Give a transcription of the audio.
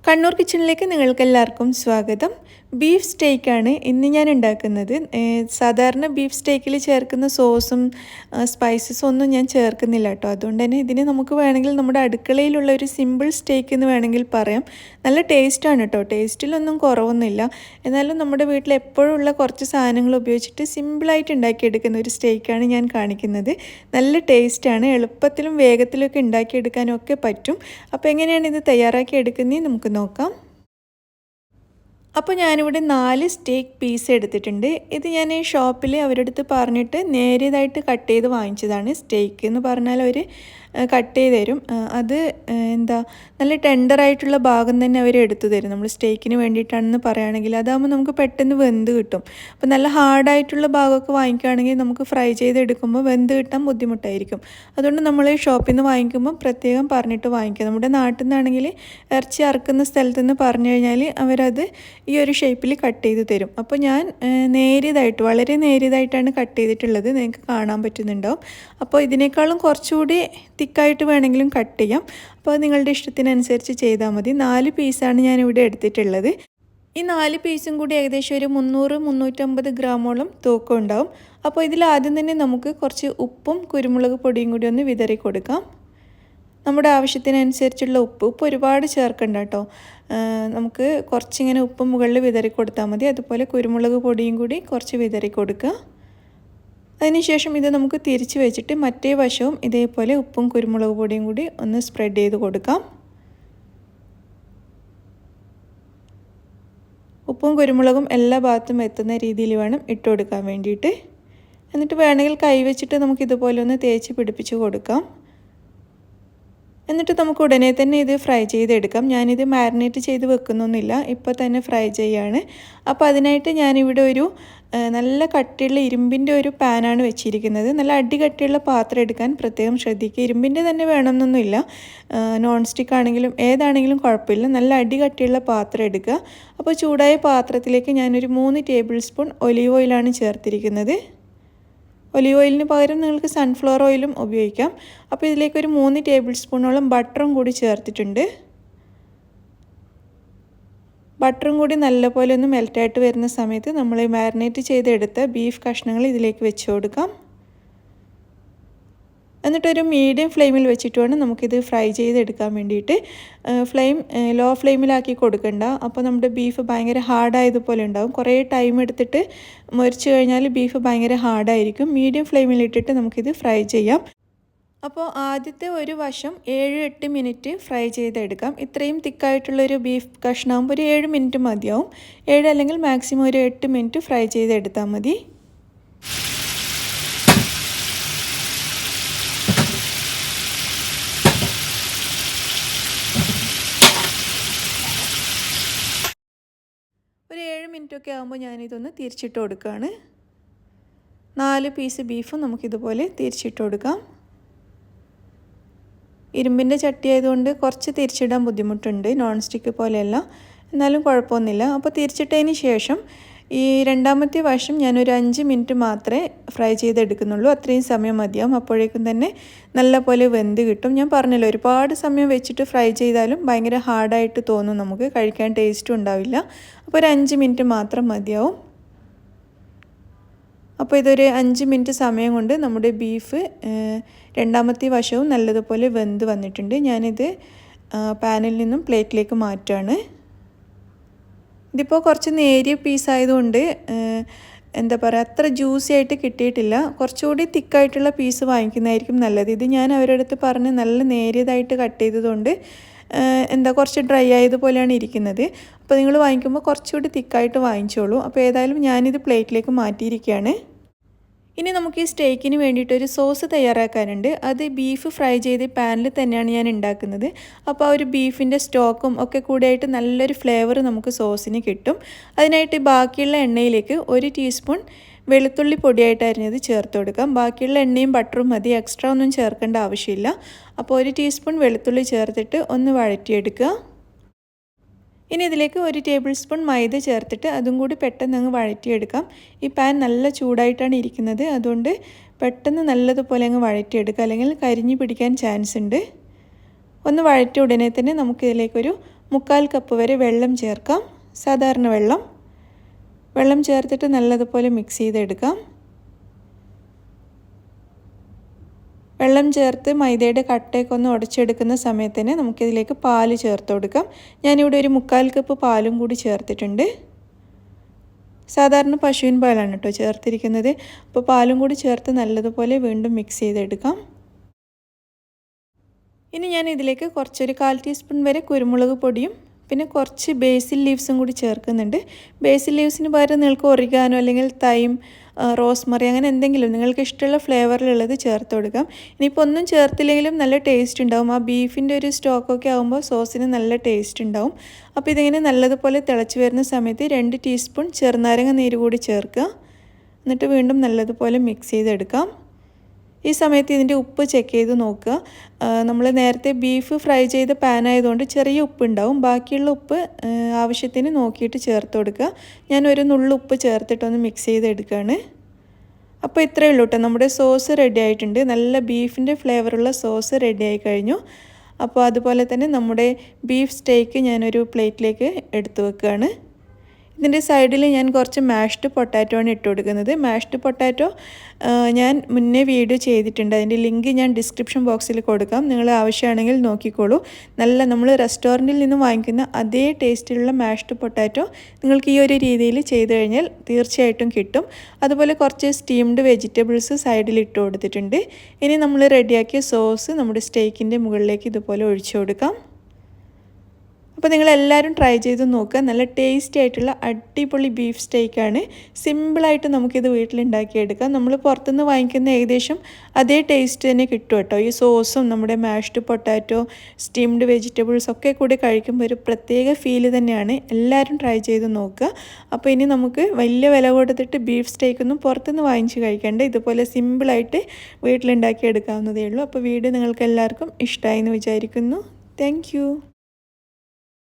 കണ്ണൂർ കിച്ചണിലേക്ക് നിങ്ങൾക്കെല്ലാവർക്കും സ്വാഗതം. ബീഫ് സ്റ്റേക്കാണ് ഇന്ന് ഞാൻ ഉണ്ടാക്കുന്നത്. സാധാരണ ബീഫ് സ്റ്റേക്കിൽ ചേർക്കുന്ന സോസും സ്പൈസസും ഒന്നും ഞാൻ ചേർക്കുന്നില്ല കേട്ടോ. അതുകൊണ്ട് തന്നെ ഇതിന് നമുക്ക് വേണമെങ്കിൽ നമ്മുടെ അടുക്കളയിലുള്ള ഒരു സിമ്പിൾ സ്റ്റേക്ക് എന്ന് വേണമെങ്കിൽ പറയാം. നല്ല ടേസ്റ്റാണ് കേട്ടോ, ടേസ്റ്റിലൊന്നും കുറവൊന്നുമില്ല. എന്നാലും നമ്മുടെ വീട്ടിൽ എപ്പോഴും ഉള്ള കുറച്ച് സാധനങ്ങൾ ഉപയോഗിച്ചിട്ട് സിമ്പിളായിട്ട് ഉണ്ടാക്കിയെടുക്കുന്ന ഒരു സ്റ്റേക്കാണ് ഞാൻ കാണിക്കുന്നത്. നല്ല ടേസ്റ്റാണ്, എളുപ്പത്തിലും വേഗത്തിലൊക്കെ ഉണ്ടാക്കിയെടുക്കാനും ഒക്കെ പറ്റും. അപ്പോൾ എങ്ങനെയാണ് ഇത് തയ്യാറാക്കി എടുക്കുന്നത് നമുക്ക് നോക്കാം. അപ്പോൾ ഞാനിവിടെ 4 സ്റ്റേക്ക് പീസ് എടുത്തിട്ടുണ്ട്. ഇത് ഞാൻ ഈ ഷോപ്പിൽ അവരുടെ അടുത്ത് പറഞ്ഞിട്ട് നേരിയതായിട്ട് കട്ട് ചെയ്ത് വാങ്ങിച്ചതാണ്. സ്റ്റേക്ക് എന്ന് പറഞ്ഞാൽ അവർ കട്ട് ചെയ്ത് തരും. അത് നല്ല ടെൻഡറായിട്ടുള്ള ഭാഗം തന്നെ അവർ എടുത്തു തരും. നമ്മൾ സ്റ്റേക്കിന് വേണ്ടിയിട്ടാണെന്ന് പറയുകയാണെങ്കിൽ അതാകുമ്പോൾ നമുക്ക് പെട്ടെന്ന് വെന്ത് കിട്ടും. അപ്പോൾ നല്ല ഹാർഡായിട്ടുള്ള ഭാഗമൊക്കെ വാങ്ങിക്കുകയാണെങ്കിൽ നമുക്ക് ഫ്രൈ ചെയ്തെടുക്കുമ്പോൾ വെന്ത് കിട്ടാൻ ബുദ്ധിമുട്ടായിരിക്കും. അതുകൊണ്ട് നമ്മൾ ഷോപ്പിൽ നിന്ന് വാങ്ങിക്കുമ്പോൾ പ്രത്യേകം പറഞ്ഞിട്ട് വാങ്ങിക്കുക. നമ്മുടെ നാട്ടിൽ നിന്നാണെങ്കിൽ ഇറച്ചി അറുക്കുന്ന സ്ഥലത്ത് നിന്ന് പറഞ്ഞു കഴിഞ്ഞാൽ അവരത് ഈ ഒരു ഷേപ്പിൽ കട്ട് ചെയ്ത് തരും. അപ്പോൾ ഞാൻ വളരെ നേരിയതായിട്ടാണ് കട്ട് ചെയ്തിട്ടുള്ളത്. നിങ്ങൾക്ക് കാണാൻ പറ്റുന്നുണ്ടാവും. അപ്പോൾ ഇതിനേക്കാളും കുറച്ചുകൂടി തിക്കായിട്ട് വേണമെങ്കിലും കട്ട് ചെയ്യാം. അപ്പോൾ നിങ്ങളുടെ ഇഷ്ടത്തിനനുസരിച്ച് ചെയ്താൽ മതി. 4 പീസാണ് ഞാനിവിടെ എടുത്തിട്ടുള്ളത്. ഈ 4 പീസും കൂടി ഏകദേശം ഒരു 300-350 ഗ്രാമോളം തൂക്കം ഉണ്ടാവും. അപ്പോൾ ഇതിൽ ആദ്യം തന്നെ നമുക്ക് കുറച്ച് ഉപ്പും കുരുമുളക് പൊടിയും കൂടി ഒന്ന് വിതറി കൊടുക്കാം. നമ്മുടെ ആവശ്യത്തിനനുസരിച്ചുള്ള ഉപ്പ് ഒരുപാട് ചേർക്കണ്ട കേട്ടോ. നമുക്ക് കുറച്ചിങ്ങനെ ഉപ്പ് മുകളിൽ വിതറി കൊടുത്താൽ മതി. അതുപോലെ കുരുമുളക് പൊടിയും കൂടി കുറച്ച് വിതറി കൊടുക്കുക. അതിനുശേഷം ഇത് നമുക്ക് തിരിച്ച് വെച്ചിട്ട് മറ്റേ വശവും ഇതേപോലെ ഉപ്പും കുരുമുളക് പൊടിയും കൂടി ഒന്ന് സ്പ്രെഡ് ചെയ്ത് കൊടുക്കാം. ഉപ്പും കുരുമുളകും എല്ലാ ഭാഗത്തും എത്തുന്ന രീതിയിൽ വേണം ഇട്ട് കൊടുക്കാൻ വേണ്ടിയിട്ട്. എന്നിട്ട് വേണമെങ്കിൽ കൈ വെച്ചിട്ട് നമുക്ക് ഇതുപോലെ ഒന്ന് തേച്ച് പിടിപ്പിച്ച് കൊടുക്കാം. എന്നിട്ട് നമുക്ക് ഉടനെ തന്നെ ഇത് ഫ്രൈ ചെയ്തെടുക്കാം. ഞാനിത് മാരിനേറ്റ് ചെയ്ത് വെക്കുന്നൊന്നുമില്ല, ഇപ്പോൾ തന്നെ ഫ്രൈ ചെയ്യാണ്. അപ്പോൾ അതിനായിട്ട് ഞാനിവിടെ ഒരു നല്ല കട്ടിയുള്ള ഇരുമ്പിൻ്റെ ഒരു പാനാണ് വെച്ചിരിക്കുന്നത്. നല്ല അടികട്ടിയുള്ള പാത്രം എടുക്കാൻ പ്രത്യേകം ശ്രദ്ധിക്കുക. ഇരുമ്പിൻ്റെ തന്നെ വേണമെന്നൊന്നുമില്ല, നോൺ സ്റ്റിക്ക് ആണെങ്കിലും ഏതാണെങ്കിലും കുഴപ്പമില്ല. നല്ല അടികട്ടിയുള്ള പാത്രം എടുക്കുക. അപ്പോൾ ചൂടായ പാത്രത്തിലേക്ക് ഞാനൊരു 3 ടേബിൾ സ്പൂൺ ഒലീവ് ഓയിലാണ് ചേർത്തിരിക്കുന്നത്. ഒലീവ് ഓയിലിന് പകരം നിങ്ങൾക്ക് സൺഫ്ലവർ ഓയിലും ഉപയോഗിക്കാം. അപ്പോൾ ഇതിലേക്കൊരു 3 ടേബിൾ സ്പൂണോളം ബട്ടറും കൂടി ചേർത്തിട്ടുണ്ട്. ബട്ടറും കൂടി നല്ലപോലെ ഒന്ന് മെൽറ്റായിട്ട് വരുന്ന സമയത്ത് നമ്മൾ മാരിനേറ്റ് ചെയ്തെടുത്ത ബീഫ് കഷ്ണങ്ങൾ ഇതിലേക്ക് വെച്ച് കൊടുക്കാം. എന്നിട്ടൊരു മീഡിയം ഫ്ലെയിമിൽ വെച്ചിട്ട് വേണം നമുക്കിത് ഫ്രൈ ചെയ്തെടുക്കാൻ വേണ്ടിയിട്ട്. ഫ്ലെയിം ലോ ഫ്ലെയിമിലാക്കി കൊടുക്കണ്ട. അപ്പോൾ നമ്മുടെ ബീഫ് ഭയങ്കര ഹാർഡായതുപോലെ ഉണ്ടാകും. കുറേ ടൈം എടുത്തിട്ട് മുറിച്ച് കഴിഞ്ഞാൽ ബീഫ് ഭയങ്കര ഹാർഡായിരിക്കും. മീഡിയം ഫ്ലെയിമിലിട്ടിട്ട് നമുക്കിത് ഫ്രൈ ചെയ്യാം. അപ്പോൾ ആദ്യത്തെ ഒരു വശം 7-8 മിനിറ്റ് ഫ്രൈ ചെയ്തെടുക്കാം. ഇത്രയും തിക്കായിട്ടുള്ളൊരു ബീഫ് കഷ്ണമാകുമ്പോൾ ഒരു 7 മിനിറ്റ് മതിയാവും. 7 അല്ലെങ്കിൽ മാക്സിമം ഒരു 8 മിനിറ്റ് ഫ്രൈ ചെയ്തെടുത്താൽ മതി. ഒരു 7 മിനിറ്റൊക്കെ ആകുമ്പോൾ ഞാനിതൊന്ന് തിരിച്ചിട്ട് കൊടുക്കുകയാണ്. 4 പീസ് ബീഫും നമുക്കിതുപോലെ തിരിച്ചിട്ട് കൊടുക്കാം. ഇരുമ്പിൻ്റെ ചട്ടി ആയതുകൊണ്ട് കുറച്ച് തിരിച്ചിടാൻ ബുദ്ധിമുട്ടുണ്ട്, നോൺ സ്റ്റിക്ക് പോലെയല്ല, എന്നാലും കുഴപ്പമൊന്നുമില്ല. അപ്പോൾ തിരിച്ചിട്ടതിന് ശേഷം ഈ രണ്ടാമത്തെ വശം ഞാനൊരു 5 മിനിറ്റ് മാത്രമേ ഫ്രൈ ചെയ്തെടുക്കുന്നുള്ളൂ. അത്രയും സമയം മതിയാവും. അപ്പോഴേക്കും തന്നെ നല്ല പോലെ വെന്ത് കിട്ടും. ഞാൻ പറഞ്ഞല്ലോ, ഒരുപാട് സമയം വെച്ചിട്ട് ഫ്രൈ ചെയ്താലും ഭയങ്കര ഹാർഡായിട്ട് തോന്നും, നമുക്ക് കഴിക്കാൻ ടേസ്റ്റും ഉണ്ടാവില്ല. അപ്പോൾ ഒരു 5 മിനിറ്റ് മാത്രം മതിയാവും. അപ്പോൾ ഇതൊരു 5 മിനിറ്റ് സമയം കൊണ്ട് നമ്മുടെ ബീഫ് രണ്ടാമത്തെ വശവും നല്ലതുപോലെ വെന്ത് വന്നിട്ടുണ്ട്. ഞാനിത് പാനിൽ നിന്നും പ്ലേറ്റിലേക്ക് മാറ്റുകയാണ്. ഇതിപ്പോൾ കുറച്ച് നേരിയ പീസായതുകൊണ്ട് അത്ര ജ്യൂസി ആയിട്ട് കിട്ടിയിട്ടില്ല. കുറച്ചുകൂടി തിക്കായിട്ടുള്ള പീസ് വാങ്ങിക്കുന്നതായിരിക്കും നല്ലത്. ഇത് ഞാൻ അവരുടെ അടുത്ത് പറഞ്ഞ് നല്ല നേരിയതായിട്ട് കട്ട് ചെയ്തതുകൊണ്ട് കുറച്ച് ഡ്രൈ ആയതുപോലെയാണ് ഇരിക്കുന്നത്. അപ്പോൾ നിങ്ങൾ വാങ്ങിക്കുമ്പോൾ കുറച്ചുകൂടി തിക്കായിട്ട് വാങ്ങിച്ചോളൂ. അപ്പോൾ ഏതായാലും ഞാനിത് പ്ലേറ്റിലേക്ക് മാറ്റിയിരിക്കുകയാണ്. ഇനി നമുക്ക് ഈ സ്റ്റേക്കിന് വേണ്ടിയിട്ടൊരു സോസ് തയ്യാറാക്കാനുണ്ട്. അത് ബീഫ് ഫ്രൈ ചെയ്ത് പാനിൽ തന്നെയാണ് ഞാൻ ഉണ്ടാക്കുന്നത്. അപ്പോൾ ആ ഒരു ബീഫിൻ്റെ സ്റ്റോക്കും ഒക്കെ കൂടിയായിട്ട് നല്ലൊരു ഫ്ലേവർ നമുക്ക് സോസിന് കിട്ടും. അതിനായിട്ട് ബാക്കിയുള്ള എണ്ണയിലേക്ക് 1 ടീസ്പൂൺ വെളുത്തുള്ളി പൊടിയായിട്ട് അരിഞ്ഞത് ചേർത്ത് കൊടുക്കാം. ബാക്കിയുള്ള എണ്ണയും ബട്ടറും മതി, എക്സ്ട്രാ ഒന്നും ചേർക്കേണ്ട ആവശ്യമില്ല. അപ്പോൾ 1 ടീസ്പൂൺ വെളുത്തുള്ളി ചേർത്തിട്ട് ഒന്ന് വഴറ്റിയെടുക്കുക. ഇനി ഇതിലേക്ക് 1 ടേബിൾ സ്പൂൺ മൈദ ചേർത്തിട്ട് അതും കൂടി പെട്ടെന്ന് അങ്ങ് വഴറ്റിയെടുക്കാം. ഈ പാൻ നല്ല ചൂടായിട്ടാണ് ഇരിക്കുന്നത്, അതുകൊണ്ട് പെട്ടെന്ന് നല്ലതുപോലെ അങ്ങ് വഴറ്റിയെടുക്കുക, അല്ലെങ്കിൽ കരിഞ്ഞു പിടിക്കാൻ ചാൻസ് ഉണ്ട്. ഒന്ന് വഴറ്റിയ ഉടനെ തന്നെ നമുക്കിതിലേക്കൊരു 1/4 കപ്പ് വരെ വെള്ളം ചേർക്കാം. സാധാരണ വെള്ളം ചേർത്തിട്ട് നല്ലതുപോലെ മിക്സ് ചെയ്തെടുക്കാം. വെള്ളം ചേർത്ത് മൈദയുടെ കട്ടയൊക്കെ ഒന്ന് ഉടച്ചെടുക്കുന്ന സമയത്ത് തന്നെ നമുക്കിതിലേക്ക് പാല് ചേർത്ത് കൊടുക്കാം. ഞാനിവിടെ ഒരു 1/4 കപ്പ് പാലും കൂടി ചേർത്തിട്ടുണ്ട്. സാധാരണ പശുവിൻ പാലാണ് കേട്ടോ ചേർത്തിരിക്കുന്നത്. അപ്പോൾ പാലും കൂടി ചേർത്ത് നല്ലതുപോലെ വീണ്ടും മിക്സ് ചെയ്തെടുക്കാം. ഇനി ഞാൻ ഇതിലേക്ക് കുറച്ചൊരു 1/4 ടീസ്പൂൺ വരെ കുരുമുളക് പൊടിയും പിന്നെ കുറച്ച് ബേസിൽ ലീവ്സും കൂടി ചേർക്കുന്നുണ്ട്. ബേസിൽ ലീവ്സിന് പകരം നിങ്ങൾക്ക് ഒറിഗാനോ അല്ലെങ്കിൽ തൈം, റോസ്മറി അങ്ങനെ എന്തെങ്കിലും നിങ്ങൾക്ക് ഇഷ്ടമുള്ള ഫ്ലേവറിലുള്ളത് ചേർത്ത് കൊടുക്കാം. ഇനിയിപ്പോൾ ഒന്നും ചേർത്തില്ലെങ്കിലും നല്ല ടേസ്റ്റ് ഉണ്ടാവും. ആ ബീഫിൻ്റെ ഒരു സ്റ്റോക്കൊക്കെ ആകുമ്പോൾ സോസിന് നല്ല ടേസ്റ്റ് ഉണ്ടാവും. അപ്പോൾ ഇതിങ്ങനെ നല്ലതുപോലെ തിളച്ച് വരുന്ന സമയത്ത് 2 ടീസ്പൂൺ ചെറുനാരങ്ങ നീര് കൂടി ചേർക്കുക. എന്നിട്ട് വീണ്ടും നല്ലതുപോലെ മിക്സ് ചെയ്തെടുക്കാം. ഈ സമയത്ത് ഇതിൻ്റെ ഉപ്പ് ചെക്ക് ചെയ്ത് നോക്കുക. നമ്മൾ നേരത്തെ ബീഫ് ഫ്രൈ ചെയ്ത പാൻ ആയതുകൊണ്ട് ചെറിയ ഉപ്പ് ഉണ്ടാവും. ബാക്കിയുള്ള ഉപ്പ് ആവശ്യത്തിന് നോക്കിയിട്ട് ചേർത്ത് കൊടുക്കുക. ഞാൻ ഒരു നുള്ളു ഉപ്പ് ചേർത്തിട്ടൊന്ന് മിക്സ് ചെയ്തെടുക്കുകയാണ്. അപ്പോൾ ഇത്രയേ ഉള്ളൂ കേട്ടോ, നമ്മുടെ സോസ് റെഡി ആയിട്ടുണ്ട്. നല്ല ബീഫിൻ്റെ ഫ്ലേവറുള്ള സോസ് റെഡി ആയി കഴിഞ്ഞു. അപ്പോൾ അതുപോലെ തന്നെ നമ്മുടെ ബീഫ് സ്റ്റേക്ക് ഞാനൊരു പ്ലേറ്റിലേക്ക് എടുത്തു വെക്കുകയാണ്. ഇതിൻ്റെ സൈഡിൽ ഞാൻ കുറച്ച് മാഷ്ഡ് പൊട്ടാറ്റോ ആണ് ഇട്ട് കൊടുക്കുന്നത്. മാഷ്ഡ് പൊട്ടാറ്റോ ഞാൻ മുന്നേ വീഡിയോ ചെയ്തിട്ടുണ്ട്. അതിൻ്റെ ലിങ്ക് ഞാൻ ഡിസ്ക്രിപ്ഷൻ ബോക്സിൽ കൊടുക്കാം. നിങ്ങൾ ആവശ്യമാണെങ്കിൽ നോക്കിക്കോളൂ. നല്ല നമ്മൾ റെസ്റ്റോറൻറ്റിൽ നിന്ന് വാങ്ങിക്കുന്ന അതേ ടേസ്റ്റിലുള്ള മാഷ്ഡ് പൊട്ടാറ്റോ നിങ്ങൾക്ക് ഈ ഒരു രീതിയിൽ ചെയ്ത് കഴിഞ്ഞാൽ തീർച്ചയായിട്ടും കിട്ടും. അതുപോലെ കുറച്ച് സ്റ്റീംഡ് വെജിറ്റബിൾസ് സൈഡിൽ ഇട്ട് കൊടുത്തിട്ടുണ്ട്. ഇനി നമ്മൾ റെഡിയാക്കിയ സോസ് നമ്മുടെ സ്റ്റേക്കിൻ്റെ മുകളിലേക്ക് ഇതുപോലെ ഒഴിച്ചു കൊടുക്കാം. അപ്പോൾ നിങ്ങളെല്ലാവരും ട്രൈ ചെയ്ത് നോക്കുക. നല്ല ടേസ്റ്റി ആയിട്ടുള്ള അടിപൊളി ബീഫ് സ്റ്റേക്കാണ്. സിമ്പിളായിട്ട് നമുക്കിത് വീട്ടിലുണ്ടാക്കിയെടുക്കാം. നമ്മൾ പുറത്തുനിന്ന് വാങ്ങിക്കുന്ന ഏകദേശം അതേ ടേസ്റ്റ് തന്നെ കിട്ടും കേട്ടോ. ഈ സോസും നമ്മുടെ മാഷ്ഡ് പൊട്ടാറ്റോ, സ്റ്റീംഡ് വെജിറ്റബിൾസ് ഒക്കെ കൂടി കഴിക്കുമ്പോൾ ഒരു പ്രത്യേക ഫീല് തന്നെയാണ്. എല്ലാവരും ട്രൈ ചെയ്ത് നോക്കുക. അപ്പോൾ ഇനി നമുക്ക് വലിയ വില കൊടുത്തിട്ട് ബീഫ് സ്റ്റേക്കൊന്നും പുറത്തുനിന്ന് വാങ്ങിച്ച് കഴിക്കേണ്ട. ഇതുപോലെ സിമ്പിളായിട്ട് വീട്ടിലുണ്ടാക്കിയെടുക്കാവുന്നതേ ഉള്ളൂ. അപ്പോൾ വീഡിയോ നിങ്ങൾക്ക് എല്ലാവർക്കും ഇഷ്ടമായി എന്ന് വിചാരിക്കുന്നു. താങ്ക്